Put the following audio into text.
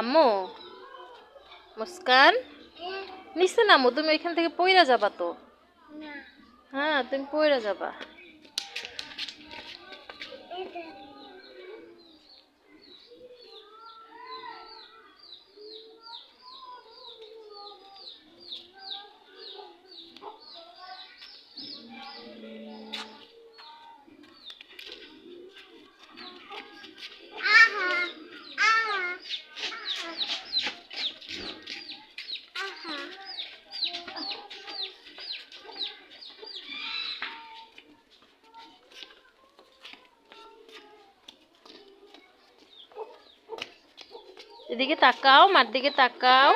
আম্মু, মুস্কান, নিচে নামো, তুমি এখান থেকে পইরা যাবা তো। হ্যাঁ, তুমি পইরা যাবা। এদিকে তাকাও, মার দিকে তাকাও।